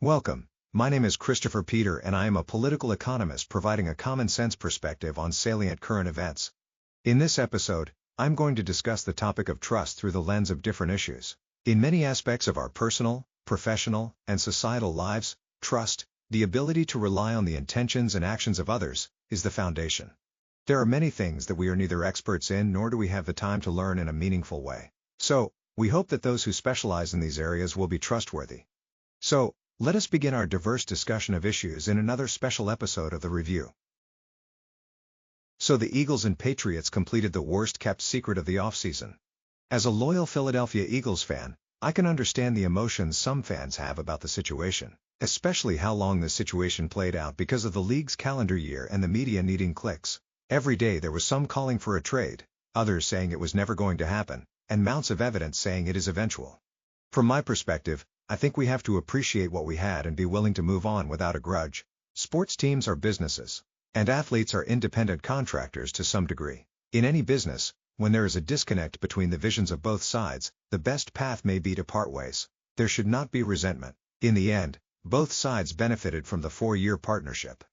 Welcome. My name is Christopher Peter and I am a political economist providing a common-sense perspective on salient current events. In this episode, I'm going to discuss the topic of trust through the lens of different issues. In many aspects of our personal, professional, and societal lives, trust, the ability to rely on the intentions and actions of others, is the foundation. There are many things that we are neither experts in nor do we have the time to learn in a meaningful way. So, we hope that those who specialize in these areas will be trustworthy. So, let us begin our diverse discussion of issues in another special episode of the review. So the Eagles and Patriots completed the worst-kept secret of the offseason. As a loyal Philadelphia Eagles fan, I can understand the emotions some fans have about the situation, especially how long this situation played out because of the league's calendar year and the media needing clicks. Every day there was some calling for a trade, others saying it was never going to happen, and mounts of evidence saying it is eventual. From my perspective, I think we have to appreciate what we had and be willing to move on without a grudge. Sports teams are businesses, and athletes are independent contractors to some degree. In any business, when there is a disconnect between the visions of both sides, the best path may be to part ways. There should not be resentment. In the end, both sides benefited from the 4-year partnership.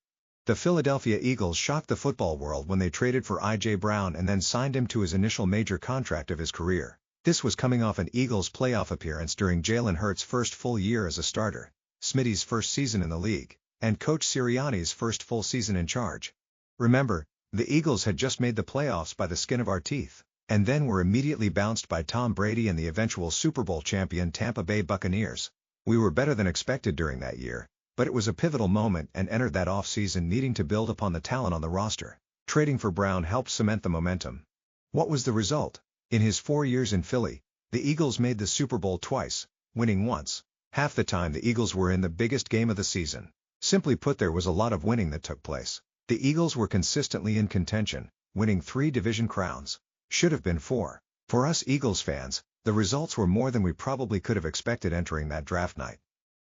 The Philadelphia Eagles shocked the football world when they traded for A.J. Brown and then signed him to his initial major contract of his career. This was coming off an Eagles playoff appearance during Jalen Hurts' first full year as a starter, Smitty's first season in the league, and Coach Sirianni's first full season in charge. Remember, the Eagles had just made the playoffs by the skin of our teeth, and then were immediately bounced by Tom Brady and the eventual Super Bowl champion Tampa Bay Buccaneers. We were better than expected during that year, but it was a pivotal moment and entered that offseason needing to build upon the talent on the roster. Trading for Brown helped cement the momentum. What was the result? In his 4 years in Philly, the Eagles made the Super Bowl twice, winning once. Half the time the Eagles were in the biggest game of the season. Simply put, there was a lot of winning that took place. The Eagles were consistently in contention, winning 3 division crowns. Should have been 4. For us Eagles fans, the results were more than we probably could have expected entering that draft night.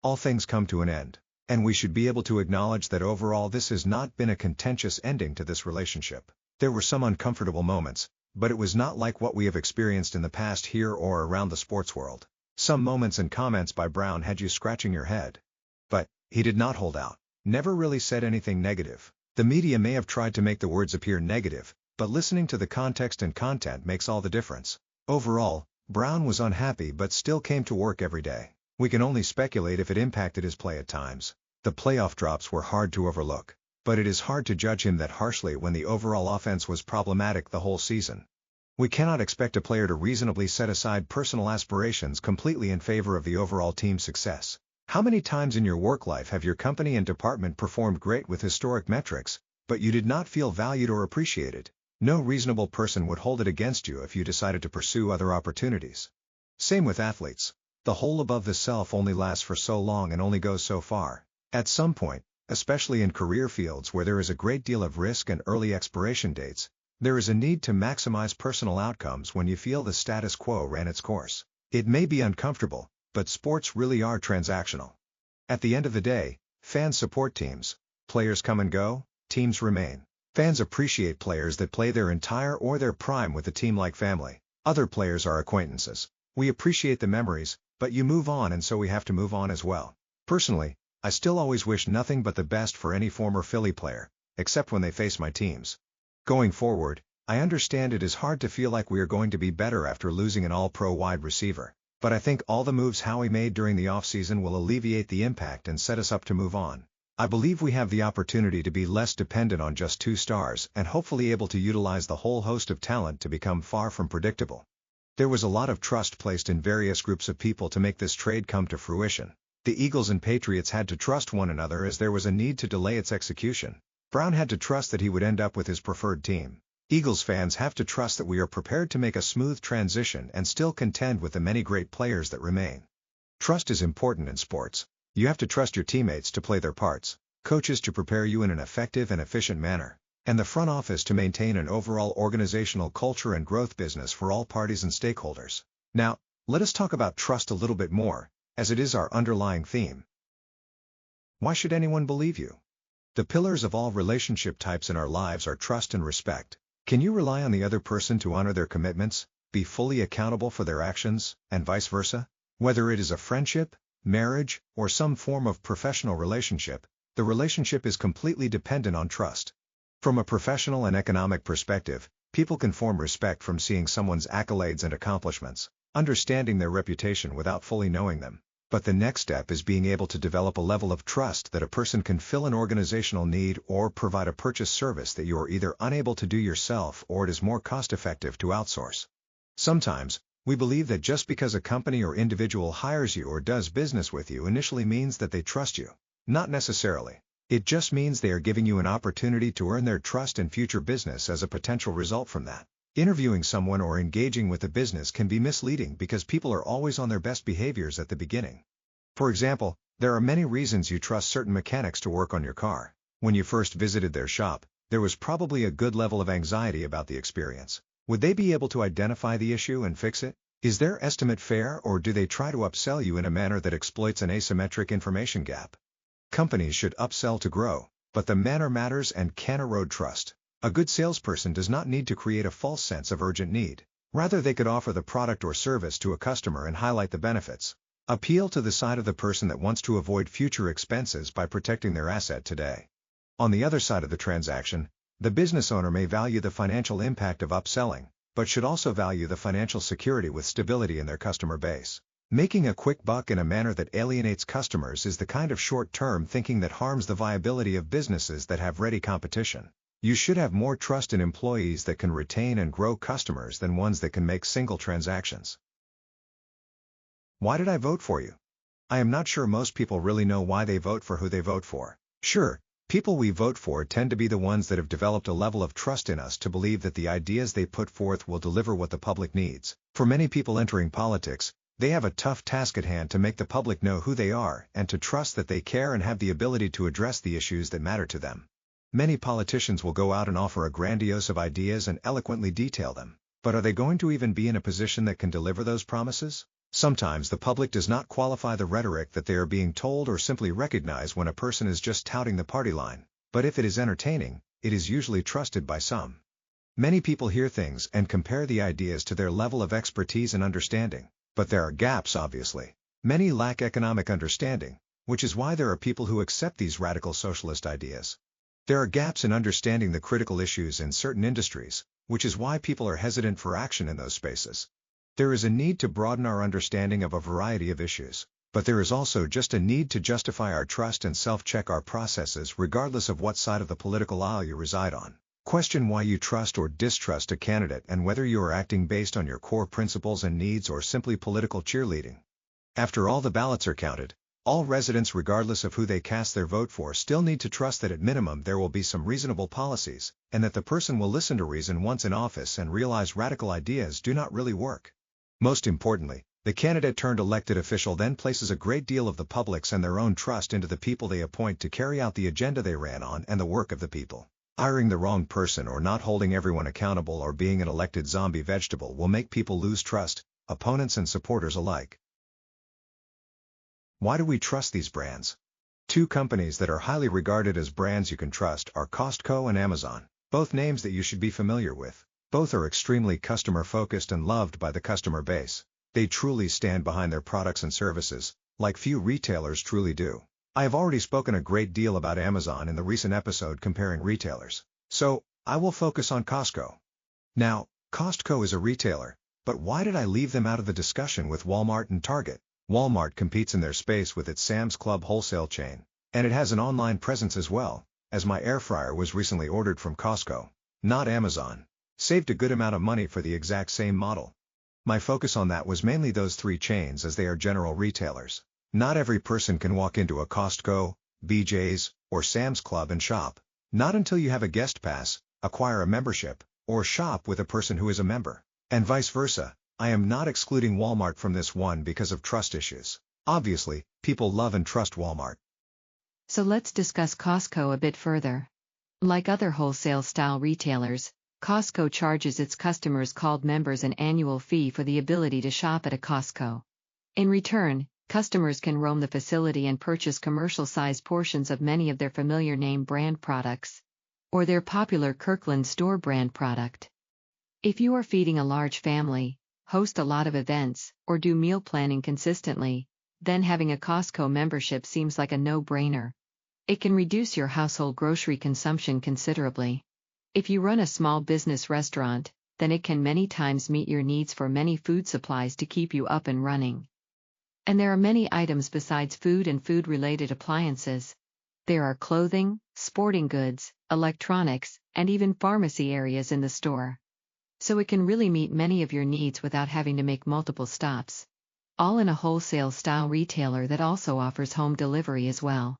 All things come to an end, and we should be able to acknowledge that overall this has not been a contentious ending to this relationship. There were some uncomfortable moments, but it was not like what we have experienced in the past here or around the sports world. Some moments and comments by Brown had you scratching your head. But he did not hold out. Never really said anything negative. The media may have tried to make the words appear negative, but listening to the context and content makes all the difference. Overall, Brown was unhappy but still came to work every day. We can only speculate if it impacted his play at times. The playoff drops were hard to overlook, but it is hard to judge him that harshly when the overall offense was problematic the whole season. We cannot expect a player to reasonably set aside personal aspirations completely in favor of the overall team success. How many times in your work life have your company and department performed great with historic metrics, but you did not feel valued or appreciated? No reasonable person would hold it against you if you decided to pursue other opportunities. Same with athletes. The whole above the self only lasts for so long and only goes so far. At some point, especially in career fields where there is a great deal of risk and early expiration dates, there is a need to maximize personal outcomes when you feel the status quo ran its course. It may be uncomfortable, but sports really are transactional. At the end of the day, fans support teams. Players come and go, teams remain. Fans appreciate players that play their entire or their prime with the team like family. Other players are acquaintances. We appreciate the memories, but you move on and so we have to move on as well. Personally, I still always wish nothing but the best for any former Philly player, except when they face my teams. Going forward, I understand it is hard to feel like we are going to be better after losing an all-pro wide receiver, but I think all the moves Howie made during the offseason will alleviate the impact and set us up to move on. I believe we have the opportunity to be less dependent on just 2 stars and hopefully able to utilize the whole host of talent to become far from predictable. There was a lot of trust placed in various groups of people to make this trade come to fruition. The Eagles and Patriots had to trust one another as there was a need to delay its execution. Brown had to trust that he would end up with his preferred team. Eagles fans have to trust that we are prepared to make a smooth transition and still contend with the many great players that remain. Trust is important in sports. You have to trust your teammates to play their parts, coaches to prepare you in an effective and efficient manner, and the front office to maintain an overall organizational culture and growth business for all parties and stakeholders. Now, let us talk about trust a little bit more, as it is our underlying theme. Why should anyone believe you? The pillars of all relationship types in our lives are trust and respect. Can you rely on the other person to honor their commitments, be fully accountable for their actions, and vice versa? Whether it is a friendship, marriage, or some form of professional relationship, the relationship is completely dependent on trust. From a professional and economic perspective, people can form respect from seeing someone's accolades and accomplishments, understanding their reputation without fully knowing them. But the next step is being able to develop a level of trust that a person can fill an organizational need or provide a purchase service that you are either unable to do yourself or it is more cost-effective to outsource. Sometimes, we believe that just because a company or individual hires you or does business with you initially means that they trust you. Not necessarily. It just means they are giving you an opportunity to earn their trust in future business as a potential result from that. Interviewing someone or engaging with a business can be misleading because people are always on their best behaviors at the beginning. For example, there are many reasons you trust certain mechanics to work on your car. When you first visited their shop, there was probably a good level of anxiety about the experience. Would they be able to identify the issue and fix it? Is their estimate fair, or do they try to upsell you in a manner that exploits an asymmetric information gap? Companies should upsell to grow, but the manner matters and can erode trust. A good salesperson does not need to create a false sense of urgent need. Rather, they could offer the product or service to a customer and highlight the benefits. Appeal to the side of the person that wants to avoid future expenses by protecting their asset today. On the other side of the transaction, the business owner may value the financial impact of upselling, but should also value the financial security with stability in their customer base. Making a quick buck in a manner that alienates customers is the kind of short-term thinking that harms the viability of businesses that have ready competition. You should have more trust in employees that can retain and grow customers than ones that can make single transactions. Why did I vote for you? I am not sure most people really know why they vote for who they vote for. Sure, people we vote for tend to be the ones that have developed a level of trust in us to believe that the ideas they put forth will deliver what the public needs. For many people entering politics, they have a tough task at hand to make the public know who they are and to trust that they care and have the ability to address the issues that matter to them. Many politicians will go out and offer a grandiose of ideas and eloquently detail them. But are they going to even be in a position that can deliver those promises? Sometimes the public does not qualify the rhetoric that they are being told or simply recognize when a person is just touting the party line. But if it is entertaining, it is usually trusted by some. Many people hear things and compare the ideas to their level of expertise and understanding. But there are gaps, obviously. Many lack economic understanding, which is why there are people who accept these radical socialist ideas. There are gaps in understanding the critical issues in certain industries, which is why people are hesitant for action in those spaces. There is a need to broaden our understanding of a variety of issues, but there is also just a need to justify our trust and self-check our processes regardless of what side of the political aisle you reside on. Question why you trust or distrust a candidate and whether you are acting based on your core principles and needs or simply political cheerleading. After all the ballots are counted, all residents, regardless of who they cast their vote for, still need to trust that at minimum there will be some reasonable policies, and that the person will listen to reason once in office and realize radical ideas do not really work. Most importantly, the candidate turned elected official then places a great deal of the public's and their own trust into the people they appoint to carry out the agenda they ran on and the work of the people. Hiring the wrong person or not holding everyone accountable or being an elected zombie vegetable will make people lose trust, opponents and supporters alike. Why do we trust these brands? Two companies that are highly regarded as brands you can trust are Costco and Amazon, both names that you should be familiar with. Both are extremely customer-focused and loved by the customer base. They truly stand behind their products and services, like few retailers truly do. I have already spoken a great deal about Amazon in the recent episode comparing retailers, so I will focus on Costco. Now, Costco is a retailer, but why did I leave them out of the discussion with Walmart and Target? Walmart competes in their space with its Sam's Club wholesale chain, and it has an online presence as well, as my air fryer was recently ordered from Costco, not Amazon. Saved a good amount of money for the exact same model. My focus on that was mainly those three chains as they are general retailers. Not every person can walk into a Costco, BJ's, or Sam's Club and shop. Not until you have a guest pass, acquire a membership, or shop with a person who is a member. And vice versa. I am not excluding Walmart from this one because of trust issues. Obviously, people love and trust Walmart. So let's discuss Costco a bit further. Like other wholesale-style retailers, Costco charges its customers called members an annual fee for the ability to shop at a Costco. In return, customers can roam the facility and purchase commercial-sized portions of many of their familiar name brand products, or their popular Kirkland store brand product. If you are feeding a large family, host a lot of events, or do meal planning consistently, then having a Costco membership seems like a no-brainer. It can reduce your household grocery consumption considerably. If you run a small business restaurant, then it can many times meet your needs for many food supplies to keep you up and running. And there are many items besides food and food-related appliances. There are clothing, sporting goods, electronics, and even pharmacy areas in the store. So it can really meet many of your needs without having to make multiple stops. All in a wholesale-style retailer that also offers home delivery as well,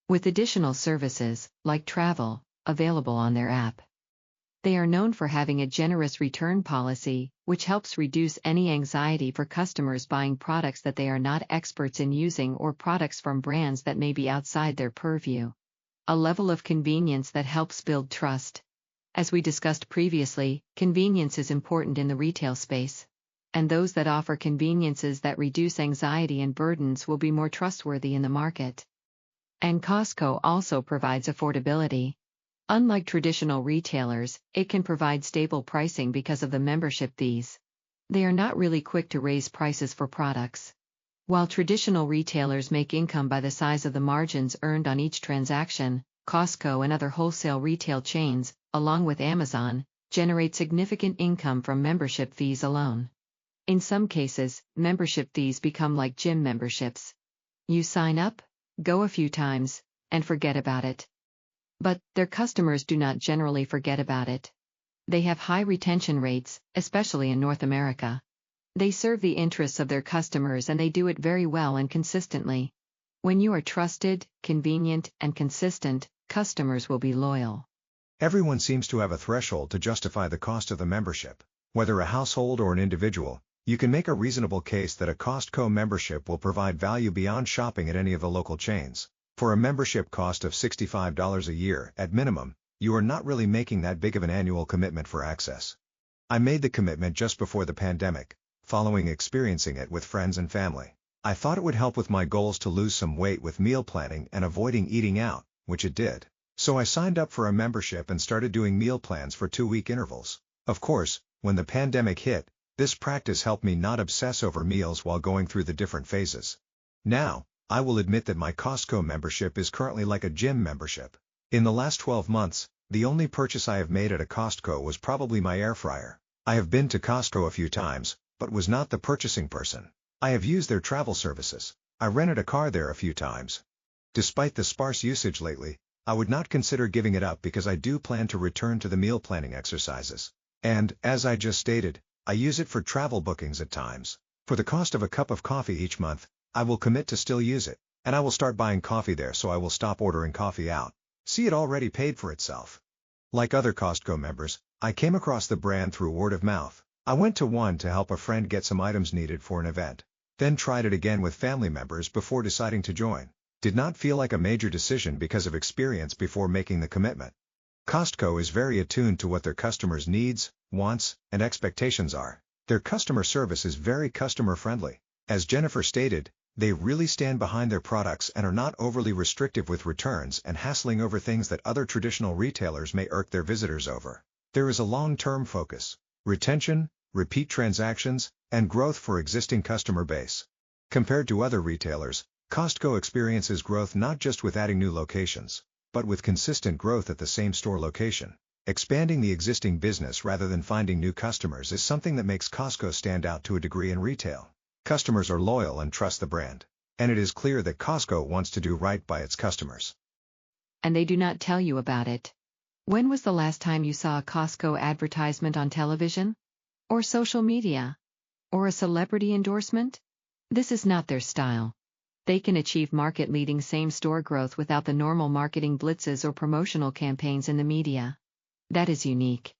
with additional services, like travel, available on their app. They are known for having a generous return policy, which helps reduce any anxiety for customers buying products that they are not experts in using or products from brands that may be outside their purview. A level of convenience that helps build trust. As we discussed previously, convenience is important in the retail space. And those that offer conveniences that reduce anxiety and burdens will be more trustworthy in the market. And Costco also provides affordability. Unlike traditional retailers, it can provide stable pricing because of the membership fees. They are not really quick to raise prices for products. While traditional retailers make income by the size of the margins earned on each transaction, Costco and other wholesale retail chains, along with Amazon, generate significant income from membership fees alone. In some cases, membership fees become like gym memberships. You sign up, go a few times, and forget about it. But their customers do not generally forget about it. They have high retention rates, especially in North America. They serve the interests of their customers and they do it very well and consistently. When you are trusted, convenient, and consistent, customers will be loyal. Everyone seems to have a threshold to justify the cost of the membership. Whether a household or an individual, you can make a reasonable case that a Costco membership will provide value beyond shopping at any of the local chains. For a membership cost of $65 a year, at minimum, you are not really making that big of an annual commitment for access. I made the commitment just before the pandemic, following experiencing it with friends and family. I thought it would help with my goals to lose some weight with meal planning and avoiding eating out, which it did. So I signed up for a membership and started doing meal plans for 2-week intervals. Of course, when the pandemic hit, this practice helped me not obsess over meals while going through the different phases. Now, I will admit that my Costco membership is currently like a gym membership. In the last 12 months, the only purchase I have made at a Costco was probably my air fryer. I have been to Costco a few times, but was not the purchasing person. I have used their travel services. I rented a car there a few times. Despite the sparse usage lately, I would not consider giving it up because I do plan to return to the meal planning exercises. And, as I just stated, I use it for travel bookings at times. For the cost of a cup of coffee each month, I will commit to still use it, and I will start buying coffee there so I will stop ordering coffee out. See, it already paid for itself. Like other Costco members, I came across the brand through word of mouth. I went to one to help a friend get some items needed for an event. Then tried it again with family members before deciding to join. Did not feel like a major decision because of experience before making the commitment. Costco is very attuned to what their customers' needs, wants, and expectations are. Their customer service is very customer-friendly. As Jennifer stated, they really stand behind their products and are not overly restrictive with returns and hassling over things that other traditional retailers may irk their visitors over. There is a long-term focus, retention, repeat transactions, and growth for existing customer base. Compared to other retailers, Costco experiences growth not just with adding new locations, but with consistent growth at the same store location. Expanding the existing business rather than finding new customers is something that makes Costco stand out to a degree in retail. Customers are loyal and trust the brand. And it is clear that Costco wants to do right by its customers. And they do not tell you about it. When was the last time you saw a Costco advertisement on television? Or social media? Or a celebrity endorsement? This is not their style. They can achieve market-leading same-store growth without the normal marketing blitzes or promotional campaigns in the media. That is unique.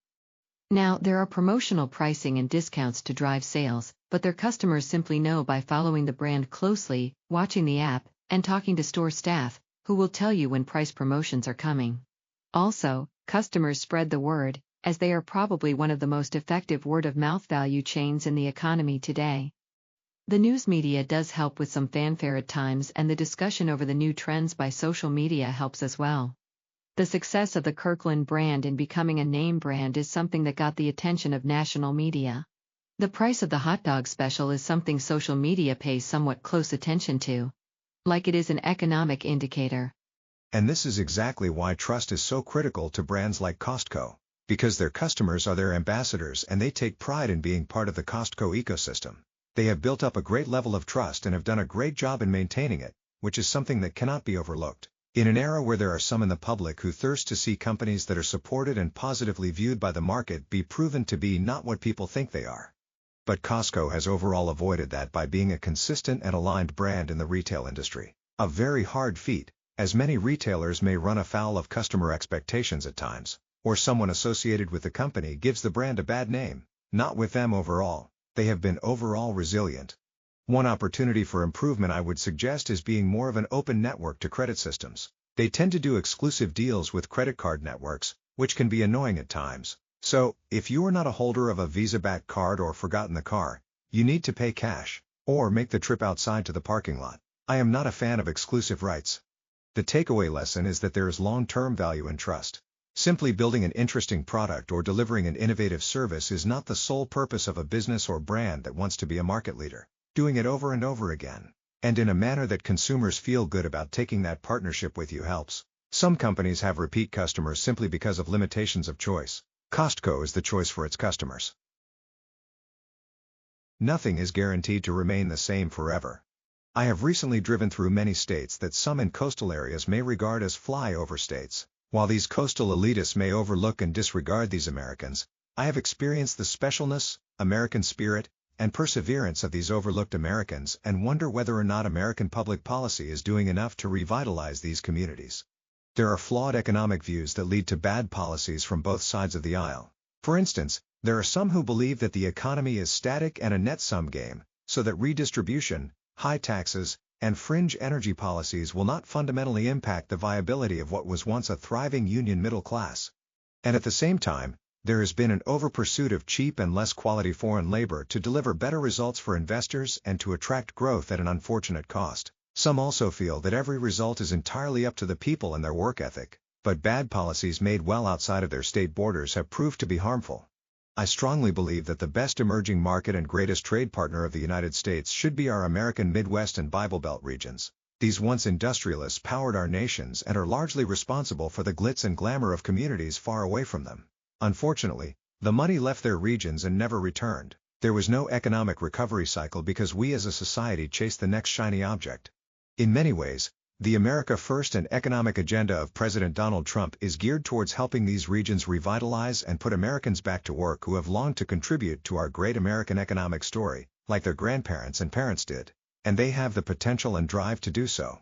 Now, there are promotional pricing and discounts to drive sales, but their customers simply know by following the brand closely, watching the app, and talking to store staff, who will tell you when price promotions are coming. Also, customers spread the word, as they are probably one of the most effective word-of-mouth value chains in the economy today. The news media does help with some fanfare at times, and the discussion over the new trends by social media helps as well. The success of the Kirkland brand in becoming a name brand is something that got the attention of national media. The price of the hot dog special is something social media pays somewhat close attention to, like it is an economic indicator. And this is exactly why trust is so critical to brands like Costco, because their customers are their ambassadors and they take pride in being part of the Costco ecosystem. They have built up a great level of trust and have done a great job in maintaining it, which is something that cannot be overlooked. In an era where there are some in the public who thirst to see companies that are supported and positively viewed by the market be proven to be not what people think they are. But Costco has overall avoided that by being a consistent and aligned brand in the retail industry. A very hard feat, as many retailers may run afoul of customer expectations at times, or someone associated with the company gives the brand a bad name. Not with them overall. They have been overall resilient. One opportunity for improvement I would suggest is being more of an open network to credit systems. They tend to do exclusive deals with credit card networks, which can be annoying at times. So, if you are not a holder of a Visa-backed card or forgotten the car, you need to pay cash, or make the trip outside to the parking lot. I am not a fan of exclusive rights. The takeaway lesson is that there is long-term value in trust. Simply building an interesting product or delivering an innovative service is not the sole purpose of a business or brand that wants to be a market leader. Doing it over and over again, and in a manner that consumers feel good about taking that partnership with you helps. Some companies have repeat customers simply because of limitations of choice. Costco is the choice for its customers. Nothing is guaranteed to remain the same forever. I have recently driven through many states that some in coastal areas may regard as flyover states. While these coastal elitists may overlook and disregard these Americans, I have experienced the specialness, American spirit, and perseverance of these overlooked Americans and wonder whether or not American public policy is doing enough to revitalize these communities. There are flawed economic views that lead to bad policies from both sides of the aisle. For instance, there are some who believe that the economy is static and a net-sum game, so that redistribution, high taxes, and fringe energy policies will not fundamentally impact the viability of what was once a thriving union middle class. And at the same time, there has been an over-pursuit of cheap and less quality foreign labor to deliver better results for investors and to attract growth at an unfortunate cost. Some also feel that every result is entirely up to the people and their work ethic, but bad policies made well outside of their state borders have proved to be harmful. I strongly believe that the best emerging market and greatest trade partner of the United States should be our American Midwest and Bible Belt regions. These once industrialists powered our nations and are largely responsible for the glitz and glamour of communities far away from them. Unfortunately, the money left their regions and never returned. There was no economic recovery cycle because we as a society chased the next shiny object. In many ways, the America First and economic agenda of President Donald Trump is geared towards helping these regions revitalize and put Americans back to work who have longed to contribute to our great American economic story, like their grandparents and parents did, and they have the potential and drive to do so.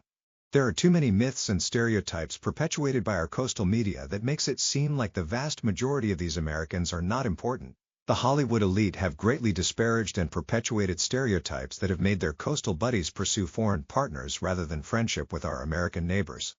There are too many myths and stereotypes perpetuated by our coastal media that makes it seem like the vast majority of these Americans are not important. The Hollywood elite have greatly disparaged and perpetuated stereotypes that have made their coastal buddies pursue foreign partners rather than friendship with our American neighbors.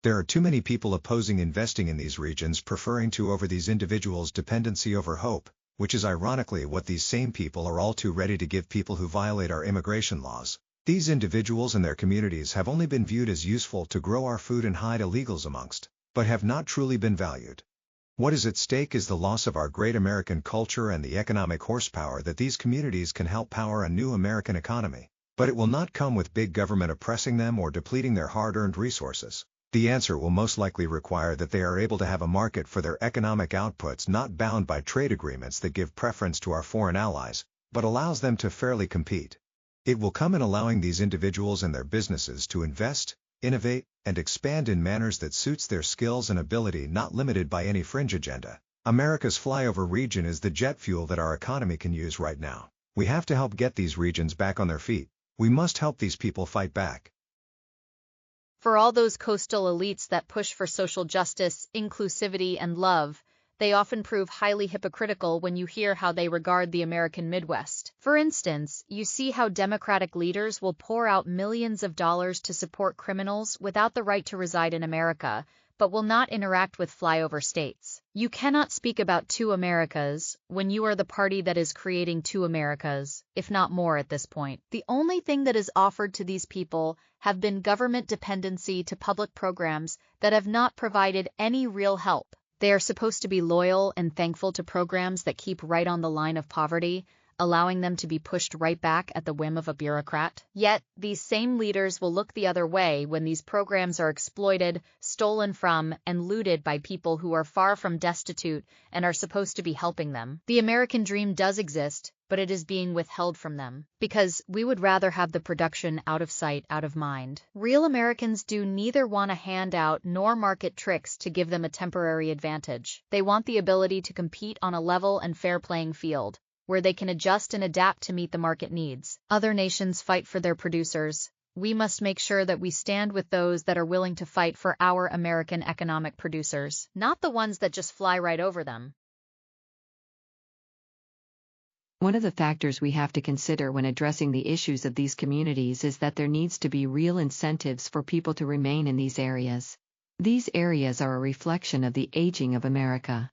There are too many people opposing investing in these regions, preferring to over these individuals dependency over hope, which is ironically what these same people are all too ready to give people who violate our immigration laws. These individuals and their communities have only been viewed as useful to grow our food and hide illegals amongst, but have not truly been valued. What is at stake is the loss of our great American culture and the economic horsepower that these communities can help power a new American economy. But it will not come with big government oppressing them or depleting their hard-earned resources. The answer will most likely require that they are able to have a market for their economic outputs not bound by trade agreements that give preference to our foreign allies, but allows them to fairly compete. It will come in allowing these individuals and their businesses to invest, innovate, and expand in manners that suits their skills and ability, not limited by any fringe agenda. America's flyover region is the jet fuel that our economy can use right now. We have to help get these regions back on their feet. We must help these people fight back. For all those coastal elites that push for social justice, inclusivity, and love, they often prove highly hypocritical when you hear how they regard the American Midwest. For instance, you see how Democratic leaders will pour out millions of dollars to support criminals without the right to reside in America, but will not interact with flyover states. You cannot speak about two Americas when you are the party that is creating two Americas, if not more at this point. The only thing that is offered to these people have been government dependency to public programs that have not provided any real help. They are supposed to be loyal and thankful to programs that keep right on the line of poverty, allowing them to be pushed right back at the whim of a bureaucrat. Yet, these same leaders will look the other way when these programs are exploited, stolen from, and looted by people who are far from destitute and are supposed to be helping them. The American dream does exist, but it is being withheld from them, because we would rather have the production out of sight, out of mind. Real Americans do neither want a handout nor market tricks to give them a temporary advantage. They want the ability to compete on a level and fair playing field, where they can adjust and adapt to meet the market needs. Other nations fight for their producers. We must make sure that we stand with those that are willing to fight for our American economic producers, not the ones that just fly right over them. One of the factors we have to consider when addressing the issues of these communities is that there needs to be real incentives for people to remain in these areas. These areas are a reflection of the aging of America,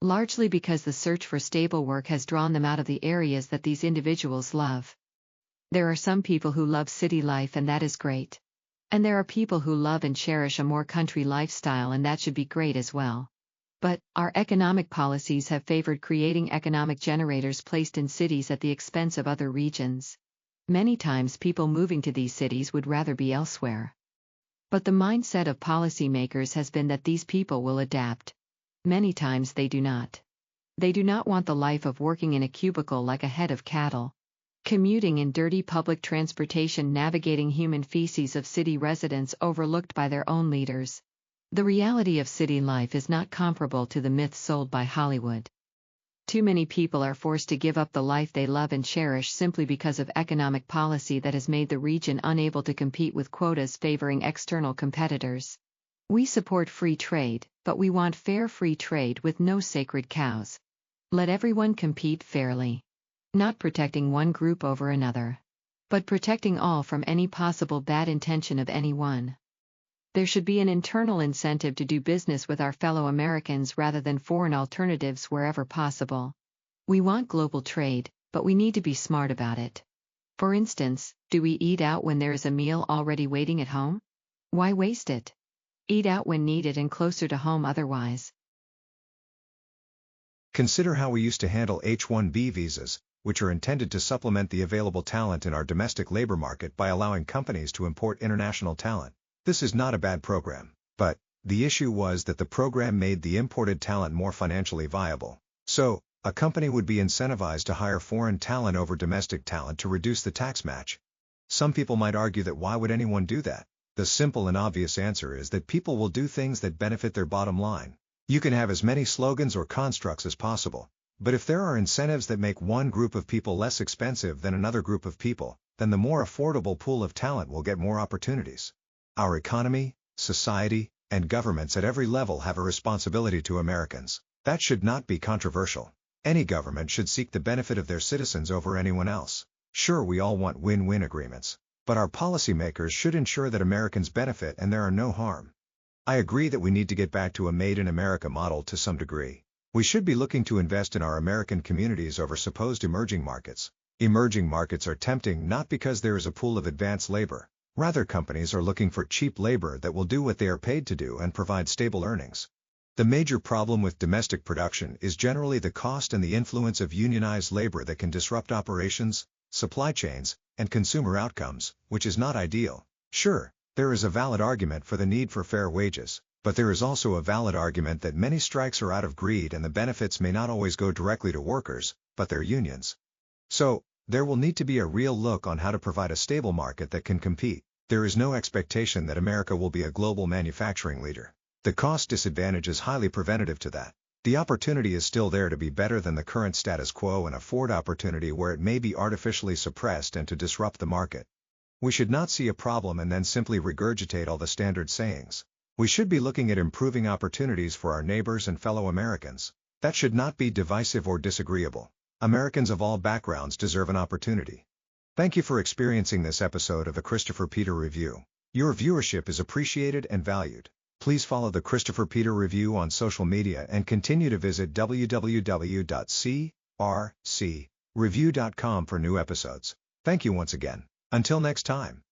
largely because the search for stable work has drawn them out of the areas that these individuals love. There are some people who love city life, and that is great. And there are people who love and cherish a more country lifestyle, and that should be great as well. But our economic policies have favored creating economic generators placed in cities at the expense of other regions. Many times people moving to these cities would rather be elsewhere. But the mindset of policymakers has been that these people will adapt. Many times they do not. They do not want the life of working in a cubicle like a head of cattle, commuting in dirty public transportation, navigating human feces of city residents overlooked by their own leaders. The reality of city life is not comparable to the myths sold by Hollywood. Too many people are forced to give up the life they love and cherish simply because of economic policy that has made the region unable to compete with quotas favoring external competitors. We support free trade, but we want fair free trade with no sacred cows. Let everyone compete fairly. Not protecting one group over another, but protecting all from any possible bad intention of anyone. There should be an internal incentive to do business with our fellow Americans rather than foreign alternatives wherever possible. We want global trade, but we need to be smart about it. For instance, do we eat out when there is a meal already waiting at home? Why waste it? Eat out when needed and closer to home otherwise. Consider how we used to handle H-1B visas, which are intended to supplement the available talent in our domestic labor market by allowing companies to import international talent. This is not a bad program, but the issue was that the program made the imported talent more financially viable. So, a company would be incentivized to hire foreign talent over domestic talent to reduce the tax match. Some people might argue that why would anyone do that? The simple and obvious answer is that people will do things that benefit their bottom line. You can have as many slogans or constructs as possible, but if there are incentives that make one group of people less expensive than another group of people, then the more affordable pool of talent will get more opportunities. Our economy, society, and governments at every level have a responsibility to Americans. That should not be controversial. Any government should seek the benefit of their citizens over anyone else. Sure, we all want win-win agreements, but our policymakers should ensure that Americans benefit and there are no harm. I agree that we need to get back to a made-in-America model to some degree. We should be looking to invest in our American communities over supposed emerging markets. Emerging markets are tempting not because there is a pool of advanced labor. Rather, companies are looking for cheap labor that will do what they are paid to do and provide stable earnings. The major problem with domestic production is generally the cost and the influence of unionized labor that can disrupt operations, supply chains, and consumer outcomes, which is not ideal. Sure, there is a valid argument for the need for fair wages, but there is also a valid argument that many strikes are out of greed and the benefits may not always go directly to workers, but their unions. So, there will need to be a real look on how to provide a stable market that can compete. There is no expectation that America will be a global manufacturing leader. The cost disadvantage is highly preventative to that. The opportunity is still there to be better than the current status quo and afford opportunity where it may be artificially suppressed and to disrupt the market. We should not see a problem and then simply regurgitate all the standard sayings. We should be looking at improving opportunities for our neighbors and fellow Americans. That should not be divisive or disagreeable. Americans of all backgrounds deserve an opportunity. Thank you for experiencing this episode of the Christopher Peter Review. Your viewership is appreciated and valued. Please follow the Christopher Peter Review on social media and continue to visit www.crcreview.com for new episodes. Thank you once again. Until next time.